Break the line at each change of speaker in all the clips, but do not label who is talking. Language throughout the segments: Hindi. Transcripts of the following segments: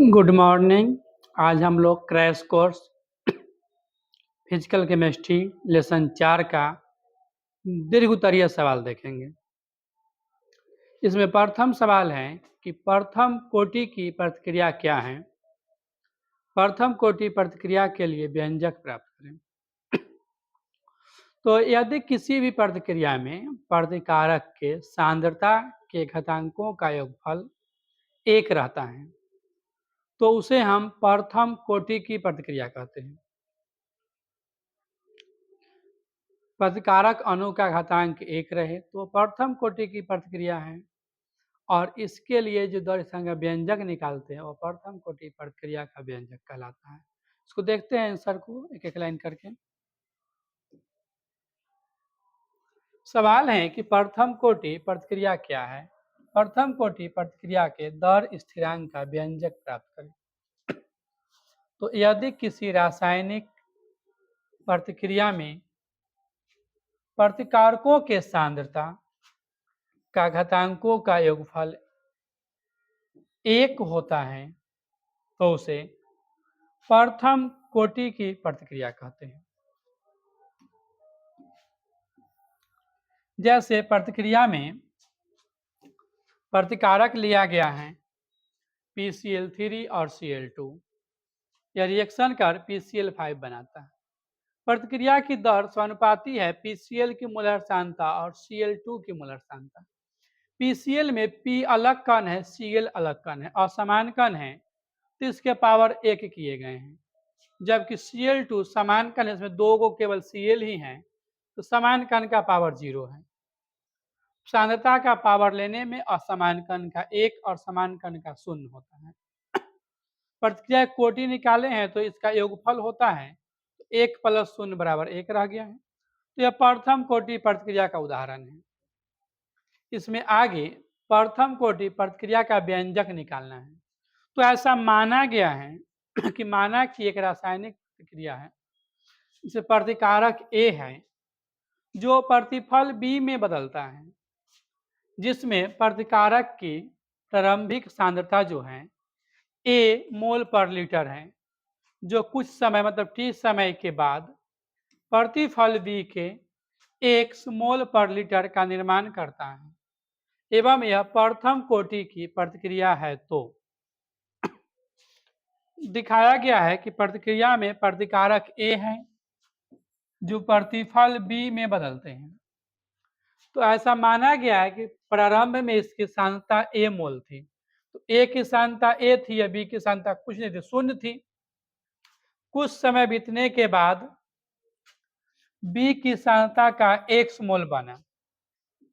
Good morning. आज हम लोग crash course physical chemistry lesson 4 का दीर्घ-उत्तरीय सवाल देखेंगे। इसमें प्रथम सवाल है कि प्रथम कोटि की प्रतिक्रिया क्या है। प्रथम कोटि प्रतिक्रिया के लिए व्यंजक प्राप्त करें। तो यदि किसी भी प्रतिक्रिया में प्रतिकारक के सांद्रता के घातांकों का योगफल 1 रहता है तो उसे हम प्रथम कोटि की प्रतिक्रिया कहते हैं। प्रतिकारक अणु का घातांक 1 रहे तो प्रथम कोटि की प्रतिक्रिया है और इसके लिए जो दर संख्या व्यंजक निकालते हैं वो प्रथम कोटि प्रतिक्रिया का व्यंजक कहलाता है। इसको देखते हैं आंसर को एक एक लाइन करके। सवाल है कि प्रथम कोटि प्रतिक्रिया क्या है। प्रथम कोटि प्रतिक्रिया के दर स्थिरांक का व्यंजक प्राप्त करें। तो यदि किसी रासायनिक प्रतिक्रिया में प्रतिकारकों के सांद्रता का घातांकों का योगफल 1 होता है तो उसे प्रथम कोटि की प्रतिक्रिया कहते हैं। जैसे प्रतिक्रिया में प्रतिकारक लिया गया है PCl3 और Cl2, यह रिएक्शन कर PCl5 बनाता है। प्रतिक्रिया की दर समानुपाती है PCl की मोलर सांद्रता और Cl2 की मोलर सांद्रता। PCl में P अलग कण है, Cl अलग कण है, असमान कण है तो इसके पावर 1 किए गए हैं, जबकि Cl2 समान कण है, इसमें 2 को केवल Cl ही है तो समान कण का पावर 0 है। सांद्रता का पावर लेने में असमान कण का 1 और समान कण का 0 होता है। प्रतिक्रिया कोटि निकाले हैं तो इसका योगफल होता है 1 + 0 = 1 रह गया है। तो यह प्रथम कोटि प्रतिक्रिया का उदाहरण है। इसमें आगे प्रथम कोटि प्रतिक्रिया का व्यंजक निकालना है। तो ऐसा माना गया है कि माना कि एक रासायनिक प्रतिक्रिया है, इसे प्रतिकारक A है जो प्रतिफल B में बदलता है, जिसमें प्रतिकारक की प्रारंभिक सांद्रता जो है A मोल पर लीटर है, जो कुछ समय मतलब T समय के बाद प्रतिफल B के X मोल पर लीटर का निर्माण करता है एवं यह प्रथम कोटि की प्रतिक्रिया है। तो दिखाया गया है कि प्रतिक्रिया में प्रतिकारक A है जो प्रतिफल B में बदलते हैं। तो ऐसा माना गया है कि प्रारंभ में इसकी सांद्रता A मोल थी, तो A की सांद्रता A थी या B की सांद्रता कुछ नहीं थी, 0 थी। कुछ समय बीतने के बाद B की सांद्रता का X मोल बना,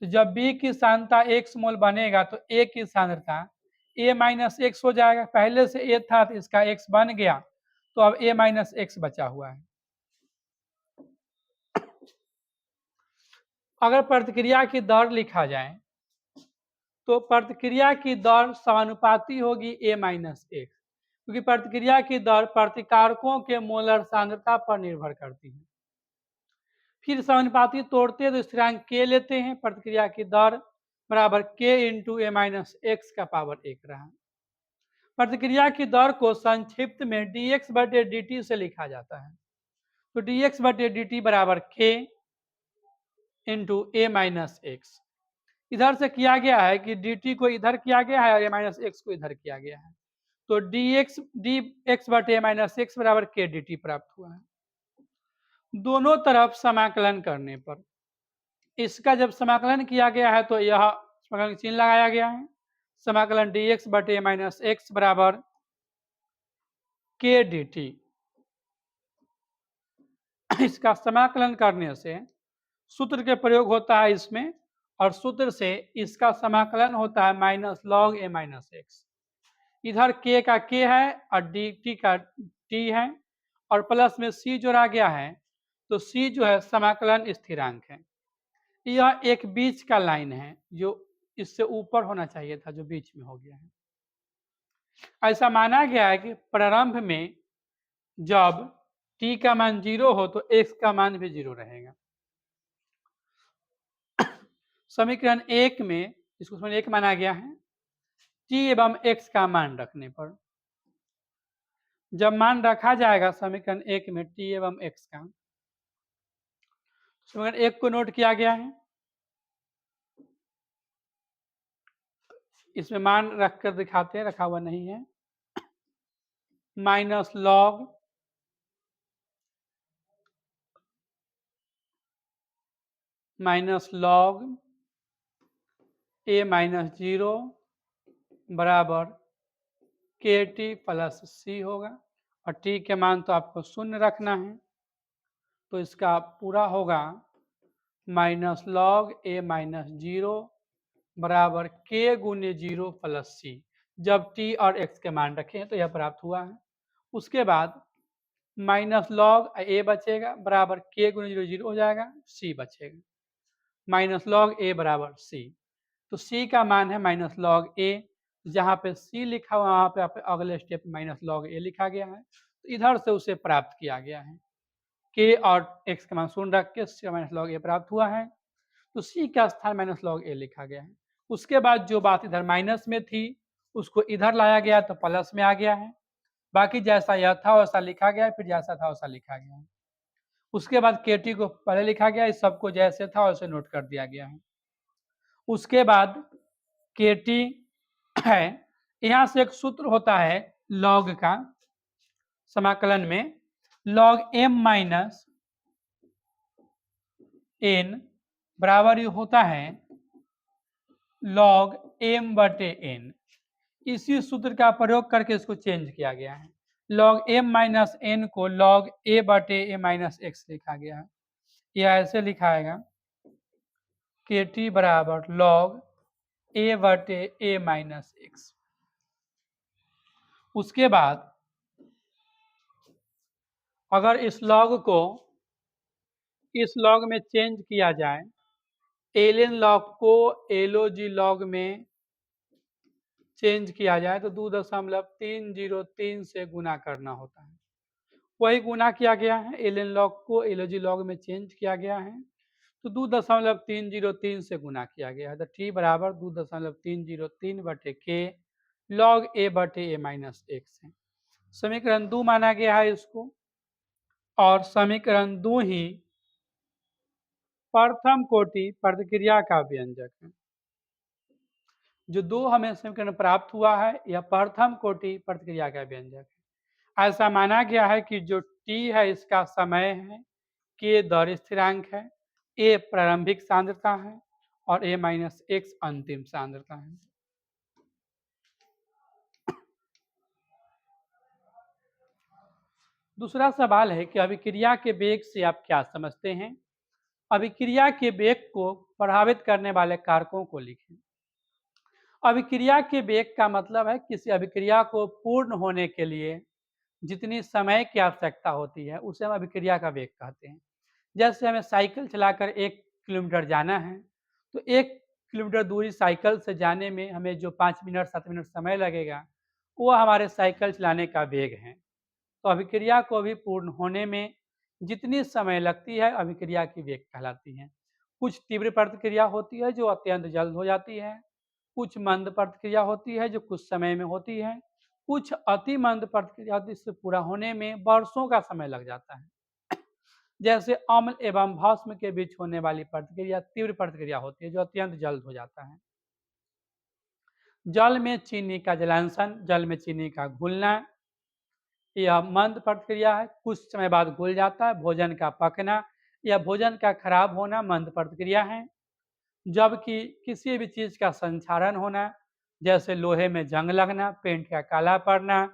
तो जब B की सांद्रता X मोल बनेगा तो A की सांद्रता A - X हो जाएगा। पहले से A था तो इसका X बन गया, तो अब A - X बचा हुआ है। अगर प्रतिक्रिया की दर लिखा जाए तो प्रतिक्रिया की दर समानुपाती होगी A - X, क्योंकि प्रतिक्रिया की दर प्रतिकारकों के मोलर सांद्रता पर निर्भर करती है। फिर समानुपाती तोड़ते तो स्थिरांक K लेते हैं, प्रतिक्रिया की दर बराबर K × A - X का पावर 1 रहा। प्रतिक्रिया की दर को संक्षिप्त में dx/dt से लिखा जाता है, तो dx/dt बराबर K × A - X। इधर से किया गया है कि dt को इधर किया गया है और A - X को इधर किया गया है, तो dx/A - X बराबर K dt प्राप्त हुआ है। दोनों तरफ समाकलन करने पर इसका जब समाकलन किया गया है तो यह समाकलन चिन्ह लगाया गया है, समाकलन dx/A - X बराबर K dt। इसका समाकलन करने से सूत्र के प्रयोग होता है इसमें, और सूत्र से इसका समाकलन होता है -log A - X। इधर K का K है और dt का t है और प्लस में C जोड़ा गया है, तो C जो है समाकलन स्थिरांक है। यह एक बीच का लाइन है जो इससे ऊपर होना चाहिए था, जो बीच में हो गया है। ऐसा माना गया है कि प्रारंभ में जब t का मान 0 हो तो x का मान भी 0 रहेगा। समीकरण 1 में इसको 1 माना गया है t एवं x का मान रखने पर। जब मान रखा जाएगा समीकरण 1 में t एवं x का, समीकरण 1 को नोट किया गया है, इसमें मान रखकर दिखाते हैं, रखा हुआ नहीं है, माइनस लॉग a माइनस 0 बराबर के टी प्लस सी होगा, और t के मान तो आपको शून्य रखना है, तो इसका पूरा होगा माइनस लॉग a माइनस 0 बराबर k गुने 0 प्लस सी। जब t और x के मान रखें तो यह प्राप्त हुआ है। उसके बाद माइनस लॉग a बचेगा बराबर k गुने 0 0 हो जाएगा, c बचेगा, माइनस लॉग a बराबर c। तो c का मान है माइनस लॉग a, जहाँ पे c लिखा हुआ वहाँ पे अगले स्टेप माइनस लॉग a लिखा गया है, तो इधर से उसे प्राप्त किया गया है। k और x का मान शून्य रख के c माइनस लॉग a प्राप्त हुआ है, तो c का स्थान माइनस लॉग a लिखा गया है। उसके बाद जो बात इधर माइनस में थी उसको इधर लाया गया तो प्लस में आ गया है, बाकी जैसा यह था वैसा लिखा गया है, फिर जैसा था वैसा लिखा गया है। उसके बाद के टी को पहले लिखा गया, इस सबको जैसे था वैसे नोट कर दिया गया है। उसके बाद के टी है, यहाँ से एक सूत्र होता है लॉग का, समाकलन में लॉग m माइनस n बराबर होता है लॉग m बटे n। इसी सूत्र का प्रयोग करके इसको चेंज किया गया है, लॉग m माइनस n को लॉग a बटे a माइनस x लिखा गया है। यह ऐसे लिखाएगा के टी बराबर लॉग a बटे a माइनस x। उसके बाद अगर इस लॉग को इस लॉग में चेंज किया जाए, एलियन लॉग को एलओजी लॉग में चेंज किया जाए तो 2.303 से गुना करना होता है, वही गुना किया गया है, एलियन लॉग को एलओजी लॉग में चेंज किया गया है, तो 2.303 से गुना किया गया है, तो टी बराबर 2.303 बटे के लॉग ए बटे ए माइनस एक्स है। समीकरण 2 माना गया है इसको, और समीकरण 2 ही प्रथम कोटि प्रतिक्रिया का व्यंजक है। जो 2 हमें समीकरण प्राप्त हुआ है यह प्रथम कोटि प्रतिक्रिया का व्यंजक है। ऐसा माना गया है कि जो t है इसका समय है, k दर स्थिरांक है, a प्रारंभिक सांद्रता है और a माइनस एक्स अंतिम सांद्रता है। दूसरा सवाल है कि अभिक्रिया के वेग से आप क्या समझते हैं? अभिक्रिया के वेग को प्रभावित करने वाले कारकों को लिखें। अभिक्रिया के वेग का मतलब है किसी अभिक्रिया को पूर्ण होने के लिए जितनी समय की आवश्यकता होती है उसे हम अभिक्रिया का वेग कहते हैं। जैसे हमें साइकिल चलाकर 1 किलोमीटर जाना है, तो 1 किलोमीटर दूरी साइकिल से जाने में हमें जो 5 मिनट 7 मिनट समय लगेगा वो हमारे साइकिल चलाने का वेग है। तो अभिक्रिया को भी पूर्ण होने में जितनी समय लगती है अभिक्रिया की वेग कहलाती है। कुछ तीव्र प्रतिक्रिया होती है जो अत्यंत जल्द हो जाती है, कुछ मंद प्रतिक्रिया होती है जो कुछ समय में होती है, कुछ अति मंद प्रतिक्रिया जिससे पूरा होने में वर्षों का समय लग जाता है। जैसे अम्ल एवं भस्म के बीच होने वाली प्रतिक्रिया तीव्र प्रतिक्रिया होती है जो अत्यंत जल्द हो जाता है। जल में चीनी का जलांशन, जल में चीनी का घुलना, यह मंद प्रतिक्रिया है, कुछ समय बाद घुल जाता है। भोजन का पकना या भोजन का खराब होना मंद प्रतिक्रिया है। जबकि किसी भी चीज का संक्षारण होना, जैसे लोहे में जंग लगना, पेंट का काला पड़ना,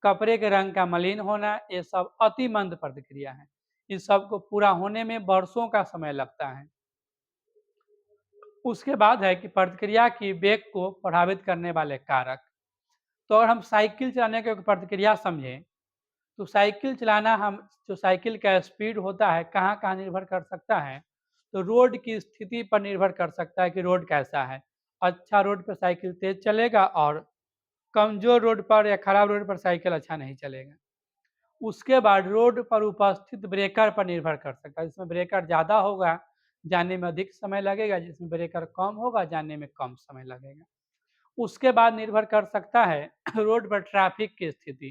कपड़े के रंग का मलिन होना, ये सब अति मंद प्रतिक्रिया है। इस सब को पूरा होने में वर्षों का समय लगता है। उसके बाद है कि प्रतिक्रिया की वेग को प्रभावित करने वाले कारक। तो अगर हम साइकिल चलाने की प्रतिक्रिया समझें तो साइकिल चलाना, हम जो साइकिल का स्पीड होता है कहाँ कहाँ निर्भर कर सकता है, तो रोड की स्थिति पर निर्भर कर सकता है कि रोड कैसा है। अच्छा रोड पर साइकिल तेज चलेगा और कमजोर रोड पर या खराब रोड पर साइकिल अच्छा नहीं चलेगा। उसके बाद रोड पर उपस्थित ब्रेकर पर निर्भर कर सकता है, जिसमें ब्रेकर ज़्यादा होगा जाने में अधिक समय लगेगा, जिसमें ब्रेकर कम होगा जाने में कम समय लगेगा। उसके बाद निर्भर कर सकता है रोड पर ट्रैफिक की स्थिति,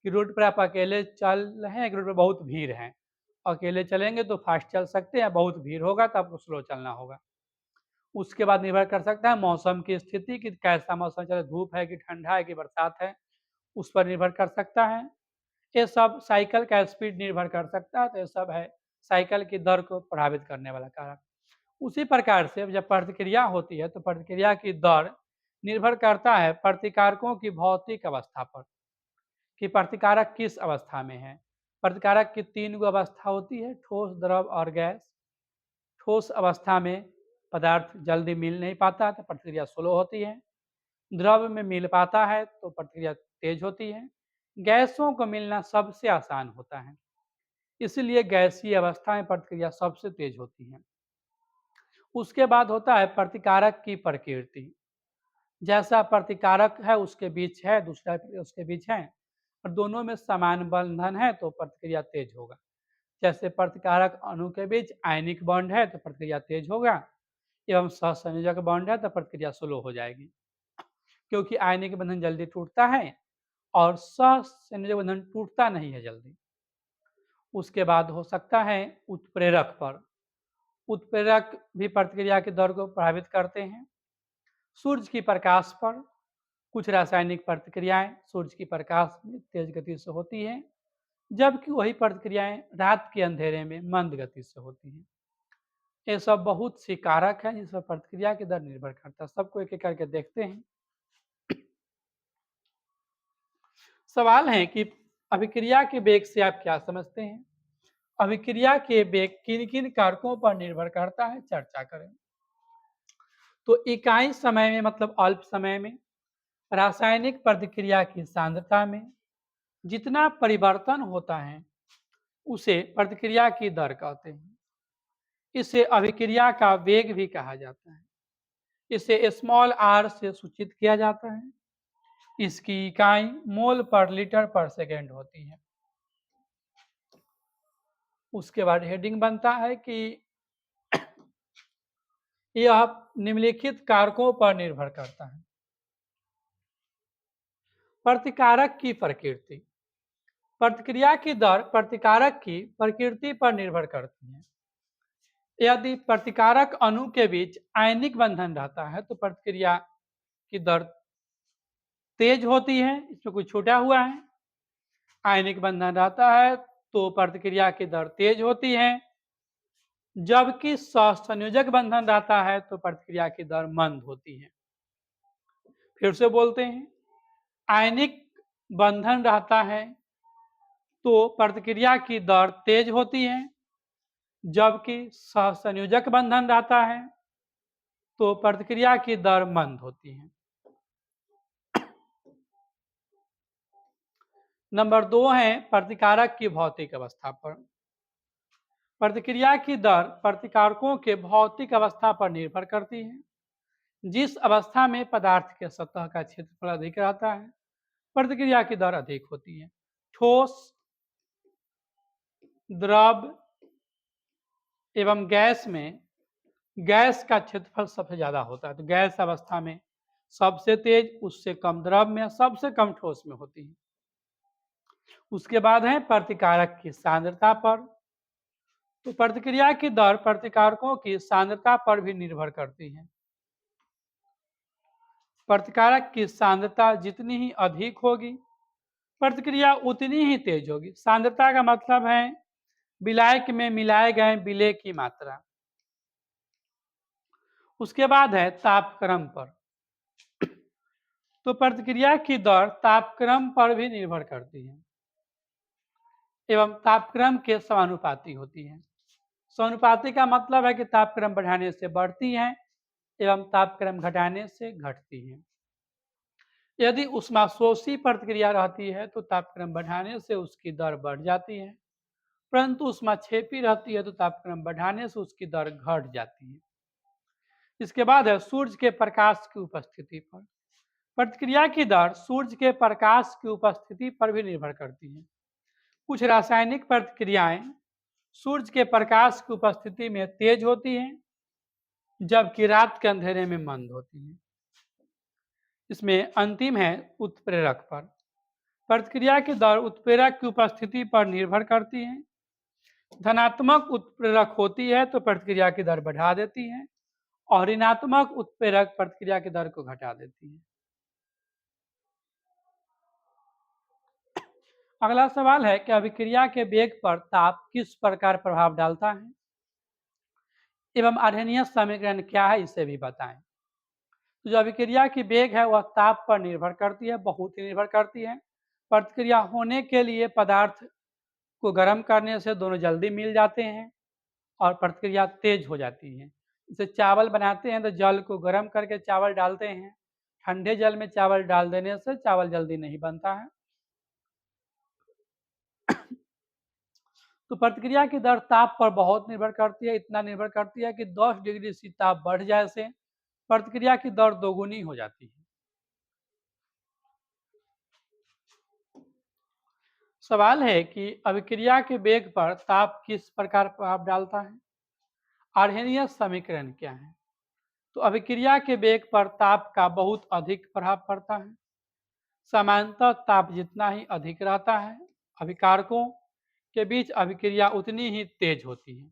कि रोड पर आप अकेले चल रहे हैं कि रोड पर बहुत भीड़ है। अकेले चलेंगे तो फास्ट चल सकते हैं, बहुत भीड़ होगा तो आपको स्लो चलना होगा। उसके बाद निर्भर कर सकता है मौसम की स्थिति, कि कैसा मौसम चल रहा है, धूप है कि ठंडा है कि बरसात है, उस पर निर्भर कर सकता है। ये सब साइकिल का स्पीड निर्भर कर सकता है, तो ये सब है साइकिल की दर को प्रभावित करने वाला कारक। उसी प्रकार से जब प्रतिक्रिया होती है तो प्रतिक्रिया की दर निर्भर करता है प्रतिकारकों की भौतिक अवस्था पर, कि प्रतिकारक किस अवस्था में है। प्रतिकारक की 3 गो अवस्था होती है, ठोस, द्रव और गैस। ठोस अवस्था में पदार्थ जल्दी मिल नहीं पाता तो प्रतिक्रिया स्लो होती है। द्रव में मिल पाता है तो प्रतिक्रिया तेज होती है। गैसों को मिलना सबसे आसान होता है, इसलिए गैसीय अवस्था में प्रतिक्रिया सबसे तेज होती है। उसके बाद होता है प्रतिकारक की प्रकृति। जैसा प्रतिकारक है उसके बीच है, दूसरा उसके बीच है और दोनों में समान बंधन है तो प्रतिक्रिया तेज होगा। जैसे प्रतिकारक अणु के बीच आयनिक बॉन्ड है तो प्रतिक्रिया तेज होगा, एवं सहसंयोजक बॉन्ड है तो प्रतिक्रिया स्लो हो जाएगी, क्योंकि आयनिक बंधन जल्दी टूटता है और सहसंयोजक बंधन टूटता नहीं है जल्दी। उसके बाद हो सकता है उत्प्रेरक पर। उत्प्रेरक भी प्रतिक्रिया की दर को प्रभावित करते हैं। सूर्य की प्रकाश पर कुछ रासायनिक प्रतिक्रियाएं सूर्य की प्रकाश में तेज गति से होती हैं, जबकि वही प्रतिक्रियाएं रात के अंधेरे में मंद गति से होती हैं। ये सब बहुत सी कारक हैं जिस पर प्रतिक्रिया की दर निर्भर करता है। सबको एक एक करके देखते हैं। सवाल है कि अभिक्रिया के वेग से आप क्या समझते हैं? अभिक्रिया के वेग किन किन कारकों पर निर्भर करता है, चर्चा करें। तो इकाई समय में मतलब अल्प समय में रासायनिक प्रतिक्रिया की सांद्रता में जितना परिवर्तन होता है उसे प्रतिक्रिया की दर कहते हैं। इसे अभिक्रिया का वेग भी कहा जाता है। इसे स्मॉल आर से सूचित किया जाता है। इसकी इकाई मोल पर लीटर पर सेकेंड होती है। उसके बाद हेडिंग बनता है कि यह निम्नलिखित कारकों पर निर्भर करता है। प्रतिकारक की प्रकृति। प्रतिक्रिया की दर प्रतिकारक की प्रकृति पर निर्भर करती है। यदि प्रतिकारक अणु के बीच आयनिक बंधन रहता है तो प्रतिक्रिया की दर तेज होती है, इसमें कुछ छूटा हुआ है। आयनिक बंधन रहता है तो प्रतिक्रिया की दर तेज होती है, जबकि सहसंयोजक बंधन रहता है तो प्रतिक्रिया की दर मंद होती है। फिर से बोलते हैं, आयनिक बंधन रहता है तो प्रतिक्रिया की दर तेज होती है, जबकि सहसंयोजक बंधन रहता है तो प्रतिक्रिया की दर मंद होती है। नंबर 2 है प्रतिकारक की भौतिक अवस्था पर। प्रतिक्रिया की दर प्रतिकारकों के भौतिक अवस्था पर निर्भर करती है। जिस अवस्था में पदार्थ के सतह का क्षेत्रफल अधिक रहता है प्रतिक्रिया की दर अधिक होती है। ठोस, द्रव एवं गैस में गैस का क्षेत्रफल सबसे ज्यादा होता है, तो गैस अवस्था में सबसे तेज, उससे कम द्रव में, सबसे कम ठोस में होती है। उसके बाद है प्रतिकारक की सांद्रता पर। तो प्रतिक्रिया की दर प्रतिकारकों की सांद्रता पर भी निर्भर करती है। प्रतिकारक की सांद्रता जितनी ही अधिक होगी प्रतिक्रिया उतनी ही तेज होगी। सांद्रता का मतलब है विलायक में मिलाए गए विलेय की मात्रा। उसके बाद है तापक्रम पर। तो प्रतिक्रिया की दर तापक्रम पर भी निर्भर करती है एवं तापक्रम के समानुपाती होती है। समानुपाती का मतलब है कि तापक्रम बढ़ाने से बढ़ती है एवं तापक्रम घटाने से घटती है। यदि ऊष्माशोषी प्रतिक्रिया रहती है तो तापक्रम बढ़ाने से उसकी दर बढ़ जाती है, परंतु ऊष्माक्षेपी रहती है तो तापक्रम बढ़ाने से उसकी दर घट जाती है। इसके बाद है सूर्य के प्रकाश की उपस्थिति पर। प्रतिक्रिया की दर सूर्य के प्रकाश की उपस्थिति पर भी निर्भर करती है। कुछ रासायनिक प्रतिक्रियाएं सूर्य के प्रकाश की उपस्थिति में तेज होती हैं, जबकि रात के अंधेरे में मंद होती हैं। इसमें अंतिम है उत्प्रेरक पर। प्रतिक्रिया की दर उत्प्रेरक की उपस्थिति पर निर्भर करती है। धनात्मक उत्प्रेरक होती है तो प्रतिक्रिया की दर बढ़ा देती है और ऋणात्मक उत्प्रेरक प्रतिक्रिया की दर को घटा देती है। अगला सवाल है कि अभिक्रिया के वेग पर ताप किस प्रकार प्रभाव डालता है एवं अर्हेनियस समीकरण क्या है इसे भी बताएं। तो जो अभिक्रिया की वेग है वह ताप पर निर्भर करती है, बहुत ही निर्भर करती है। प्रतिक्रिया होने के लिए पदार्थ को गर्म करने से दोनों जल्दी मिल जाते हैं और प्रतिक्रिया तेज हो जाती है। जैसे चावल बनाते हैं तो जल को गर्म करके चावल डालते हैं, ठंडे जल में चावल डाल देने से चावल जल्दी नहीं बनता है। तो प्रतिक्रिया की दर ताप पर बहुत निर्भर करती है, इतना निर्भर करती है कि 10 डिग्री सी ताप बढ़ जाए से प्रतिक्रिया की दर दोगुनी हो जाती है। सवाल है कि अभिक्रिया के वेग पर ताप किस प्रकार प्रभाव डालता है, अर्हेनियस समीकरण क्या है। तो अभिक्रिया के वेग पर ताप का बहुत अधिक प्रभाव पड़ता है। सामान्यतः ताप जितना ही अधिक रहता है, अभिकारकों के बीच अभिक्रिया उतनी ही तेज होती है।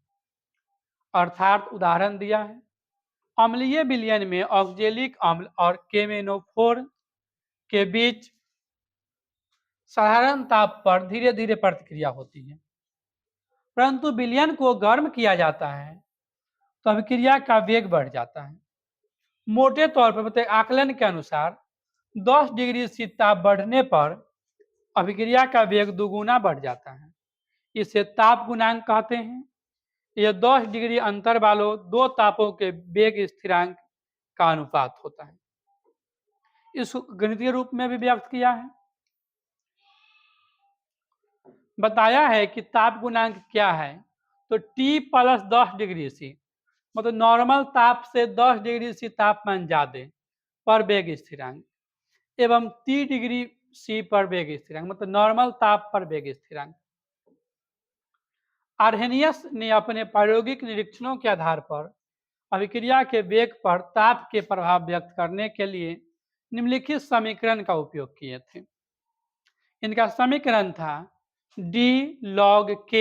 अर्थात उदाहरण दिया है, अम्लीय विलयन में ऑक्जेलिक अम्ल और केमेनोफोर के बीच साधारण ताप पर धीरे धीरे प्रतिक्रिया होती है, परंतु विलयन को गर्म किया जाता है तो अभिक्रिया का वेग बढ़ जाता है। मोटे तौर पर प्रत्येक आकलन के अनुसार 10 डिग्री सी ताप बढ़ने पर अभिक्रिया का वेग दुगुना बढ़ जाता है। इसे ताप गुणांक कहते हैं। यह 10 डिग्री अंतर वालों दो तापों के वेग स्थिरांक का अनुपात होता है। इस गणितीय रूप में भी व्यक्त किया है। बताया है कि ताप गुणांक क्या है, तो T प्लस 10 डिग्री सी मतलब नॉर्मल ताप से 10 डिग्री सी तापमान ज्यादा पर वेग स्थिरांक एवं 30 डिग्री सी पर वेग स्थिरांक मतलब नॉर्मल ताप पर वेग स्थिरांक। अर्हेनियस ने अपने प्रायोगिक निरीक्षणों के आधार पर अभिक्रिया के वेग पर ताप के प्रभाव व्यक्त करने के लिए निम्नलिखित समीकरण का उपयोग किए थे। इनका समीकरण था d log k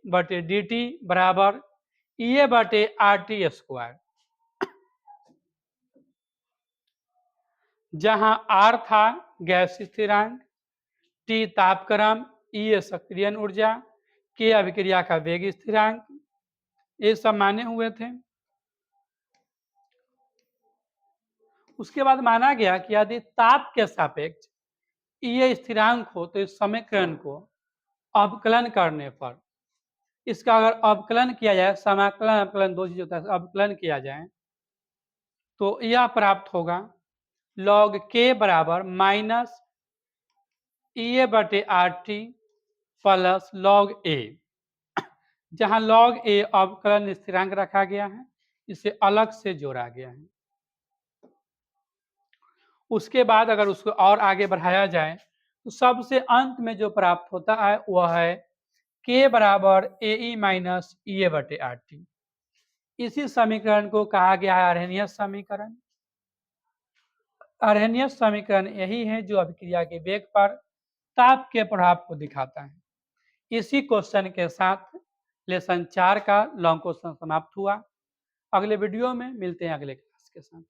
बटे dt बराबर E बटे RT स्क्वायर, जहां R था गैस स्थिरांक, T तापक्रम, E सक्रियण ऊर्जा, K अभिक्रिया का वेग स्थिरांक, ये सब माने हुए थे। उसके बाद माना गया कि यदि ताप के सापेक्ष ये स्थिरांक हो तो इस समीकरण को अवकलन करने पर, इसका अगर अवकलन किया जाए, समाकलन अवकलन दो चीज होता है, अवकलन किया जाए तो यह प्राप्त होगा log k बराबर माइनस E बटे RT प्लस log a, जहां log a अवकलन स्थिरांक रखा गया है, इसे अलग से जोड़ा गया है। उसके बाद अगर उसको और आगे बढ़ाया जाए तो सबसे अंत में जो प्राप्त होता है वह है k बराबर AE माइनस E बटे RT। इसी समीकरण को कहा गया है अर्हेनियस समीकरण। अर्हेनियस समीकरण यही है जो अभिक्रिया के वेग पर ताप के प्रभाव को दिखाता है। इसी क्वेश्चन के साथ लेसन 4 का लॉन्ग क्वेश्चन समाप्त हुआ। अगले वीडियो में मिलते हैं अगले क्लास के साथ।